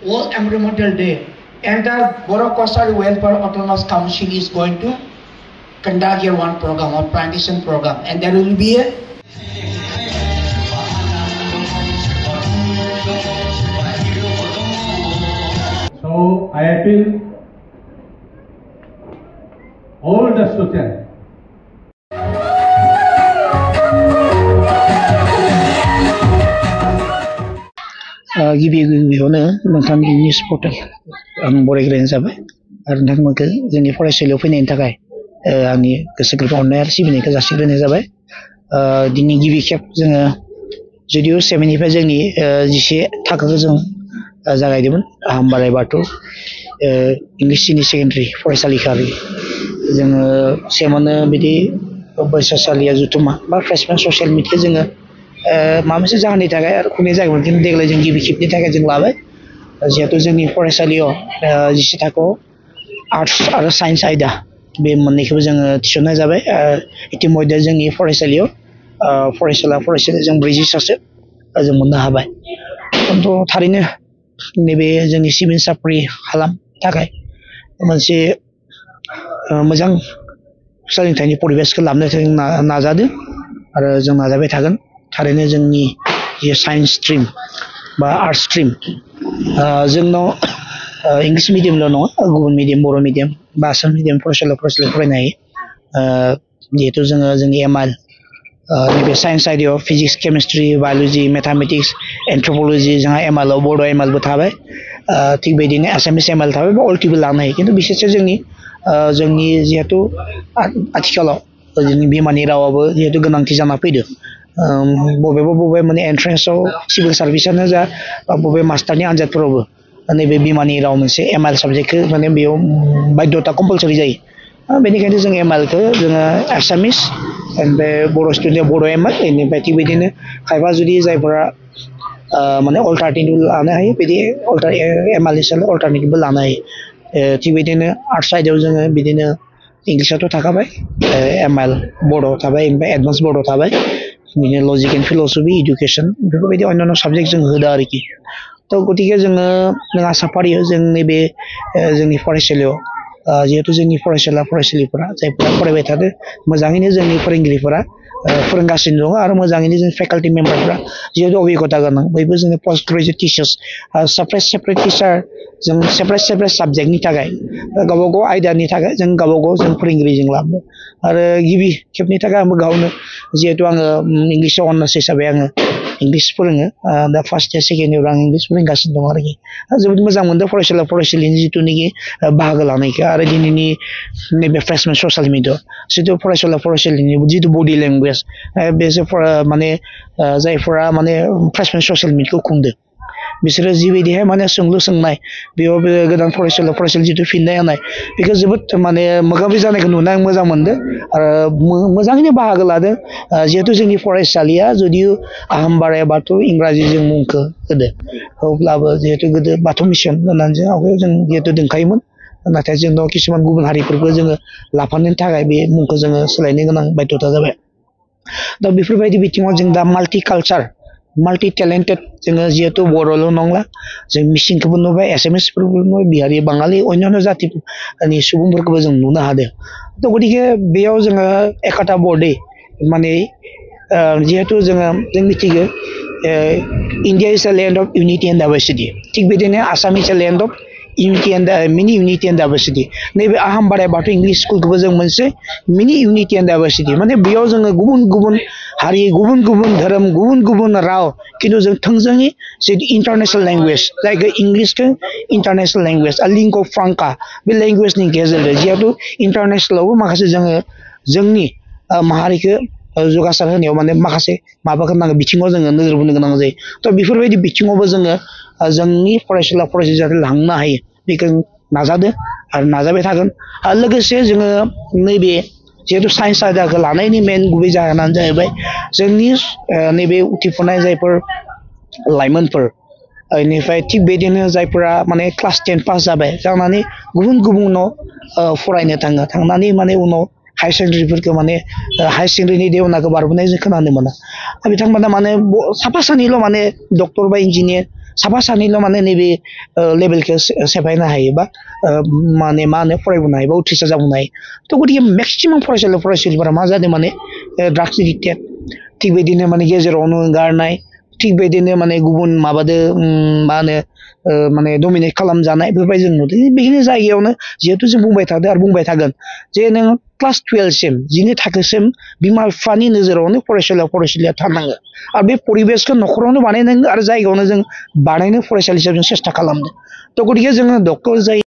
World Environmental Day, entire Boro Coastal Welfare Autonomous Council is going to conduct here one program, a plantation program, and there will be a so I appeal all the students. गिबियावनो नोंथांनि news portal आं बरायग्रोनाय जाबाय आरो नोंथांमोनखौ जोंनि फरायसालियाव फैनायनि थाखाय आंनि गोसो गोरबोआव अननाय आरो सिबिनायखौ जासिग्रोनाय जाबाय। दिनै गिबि खेब जोङो जुदिअ 7 निफ्राय जोंनि 11 थाखोखौ जों जागायदोंमोन हामबाराय बाथौ इंलिश सिनियर सेकेन्डारि फरायसालिखारि जोङो सेमावनो बिदि फरायसालिया जुथुमा बा फ्रेशमेन ससियेल मिटखौ जोङो माबा मोनसे जाहोननि थाखाय आरो खुंनाय जागोन खिन्थु देग्लाय जों गिबि खेबनि थाखाय जों लाबाय जिहेतु जोंनि फरायसालियाव 11 थाखोआव आर्ट्स आरो साइन्स आयदा बे मोननैखौबो जोङो थिसननाय जाबाय। इतिमध्य जोंनि फरायसालियाव फरायसालि जों 40 सासो जों मोननो हाबाय। खिन्थु थारैनो नैबे जोंनि सिभिल साख्रि खालामनो थाखाय मोनसे मोजां सोलोंथाइनि परिबेसखौ लाबोनो थाखाय नाजादों आरो जों नाजाबाय थागोन। थारैनो जोंनि जे साइन्स स्ट्रिम बा आर्ट्स स्ट्रिम जोंनाव इंलिश मिडियामल' नङा गुबुन मिडियाम बर' मिडियाम बा आसाम मिडियाम फरायसालियाव फरायनो हायो। जिहेतु जोङो जोंनि एमआइएल नैबे साइन्स आयदायाव फिजिक्स केमिस्ट्रि बाय'लजि मेथामेटिक्स एन्थ्रपलजि जोंहा एमआइएलआव बड' एमआइएलबो थाबाय थिग बेदिनो एसामिस एमआइएल थाबाय बा अल्टिबो लानो हायो। खिन्थु बिसेसै जोंनि जिहेतु आथिखालाव जोंनि बिमानि रावाबो जिहेतु गोनांथि जाना फैदों बबेबा माने एन्ट्रेन्सआव सिभिल सार्भिसआनो जा बा बबे मास्टारनि आनजादफोरावबो नैबे बिमानि राव मोनसे एमआइएल साबजेक्टखौ माने बेयाव बाध्यता कम्पालसरि जायो। बेनिखायनो जों एमआइएलखौ जोङो एसामिस ओमफ्राय बर' स्टुडेन्टआ बर' एमआइएल बेनिफ्राय थिग बिदिनो खायफा जुदि जायफोरा माने अल्टारनेटिभ लानो हायो बिदि एमआइएल हिसाबै अल्टारनेटिभबो लानो हायो। थिग बिदिनो आर्ट्स साइडआव जोङो बिदिनो इंलिसआथ' थाखाबाय एमआइएल बड'आव थाबाय ओमफ्राय एडभान्स बड'आव थाबाय बिदिनो लजिक एन्ड फिल'सफि इडुकेसन बेफोरबायदि अन्यान्य साबजेक्ट जों होदों आरोखि। थ' गतिके जोङो आसा फारियो जों नैबे जोंनि फरायसालियाव जिहेतु जोंनि फरायसालिफोरा जायफोरा फरायबाय थादों मोजाङैनो जोंनि फोरोंगिरिफोरा फोरोंगासिनो दङ आरो मोजाङैनो जों फेकाल्टि मेम्बारफ्रा जिहेतु अभिगता गोनां बयबो जोंनि post graduate teachers separate teacher जों सेपारेट साबजेक्टनि थाखाय गावबा गाव आयदानि थाखाय जों गावबा गाव जों फोरोंगिरि जों लाबोदों आरो गिबि खेबनि थाखाय आंबो गावनो जिहेतु आङो इंलिसाव अनार्स हिसाबै आङो इंलिस फोरोङो दा फार्स्ट इयार सेकेन्ड इयार आं इंलिस फोरोंगासिनो दं आरोखि जोबोद मोजां मोनदों फरायसालिनि जिथुनाखि बाहागो लानायखौ आरो दिनैनि नैबे फ्रेशमेन ससियेल मिडिया जिथु फरायसालिनि जिथु बडि लेंगुवेज बेसोर माने जायफोरा माने फ्रेशमेन ससियेल मिडियाखौ खुंदों बिसोरो जिबायदिहाय माने सोंलु सोंनाय बेयाव बे गोदान फरायसालि जिथु फिननाय होनाय बेखौ जोबोद माने मोगा मोगि जानायखौ नुना आं मोजां मोनदों आरो मोजाङैनो बाहागो लादों। जिहेतु जोंनि फरायसालिया जुदियो हामबाराय बाथौ इंराजिजों मुंखौ होदों अब्लाबो जिहेतु गोदो बाथौ मिसन होननानै जों आवगायाव जों जिहेतु दोनखायोमोन नाथाय जोंनाव किसुमान गुबुन हारिफोरखौ जोङो लाफानो थाखाय बे मुंखौ जोङो सोलायनो गोनां बाध्यता जाबाय। दा बेफोरबायदि बिथिङाव जों दा माल्टिकालचार माल्टि टेलेन्टेड जोङो जिहेतु बर'ल' नंला जों मिसिंखौबो नुबाय एसामिसफोरबो नुबाय बिहारि बाङालि अन्यान्य जातिनि सुबुंफोरखौबो जों नुनो हादों। थ' गतिके बेयाव जोङो एकाटा बर्डे माने जिहेतु जों मिथिगौ India is a land of unity and diversity थिग बिदिनो Assam is a land of unity and मिनि इउनिटि एन्ड डाइभारसिटि नैबे हामबाराय बाथौ इंलिस स्कुलखौबो जों मोनसे मिनि इउनिटि एन्ड डाइभारसिटि माने बेयाव जोङो गुबुन गुबुन हारि गुबुन गुबुन धोरोम गुबुन गुबुन राव खिन्थु जों थोंजोङै जितु इन्टारनेसनेल लेंगुवेज जायखौ इंलिसखौ इन्टारनेसनेल लेंगुवेज लिंगुआ फ्रांका बे लेंगुवेजनि गेजेरजों जिहेतु इन्टारनेसनेलावबो माखासे जोङो जोंनि माहारिखौ जौगासार होनायाव माने माखासे माबाखौ नांगौ बिथिङाव जोङो नोजोर बोनो गोनां जायो। थ' बेफोरबायदि बिथिङावबो जोङो जोंनि फरायसालि जाहाथे लांनो हायो बेखौ नाजादों आरो नाजाबाय थागोन। आरो लोगोसे जोङो नैबे जिहेतु साइन्स आयदाखौ लानायनि मेन गुबै जाहोनानो जाहैबाय जोंनि नैबे उथिफुनाय जायफोर लाइमोनफोर बेनिफ्राय थिग बिदिनो जायफोरा माने क्लास 10 पास जाबाय जानानै गुबुन गुबुनाव फरायनो थांनानै माने उनाव हाई सेकेन्डारिफोरखौ माने हाई सेकेन्डारिनि देवनाखौ बारबोनाय जों खोनानो मोना बिथांमोना माने साफा सानैल' माने डक्टर बा इन्जिनियार साफा सानैल' माने नैबे लेभेलखौ सेफायनो हायो बा माने मा होनो फरायबोनो हायो बा उथ्रिसार जाबोनो हायो थ' गतिके मेक्सिमाम फरायसालिफोरा मा जादों माने ड्राग्स एडिक्टेड थिग बेदिनो माने गेजेरावनो गारनाय थिग बेदिनो माने गुबुन माबादो मा होनो माने डमिनेट खालामजानाय बेफोरबायदि जों नुदों बेखिनि जायगायावनो जिहेतु जों बुंबाय थादों आरो बुंबाय थागोन जे नों क्लास 12 सिम 12 थाखोसिम बिमा बिफानि नोजोरावनो फरायसालिया थानांगो आरो बे परिबेसखौ न'खरावनो बानायनांगो आरो जायगायावनो जों बानायनो फरायसालि हिसाबै जों सेस्था खालामदों थ' गतिके जोङो डक्टर जायो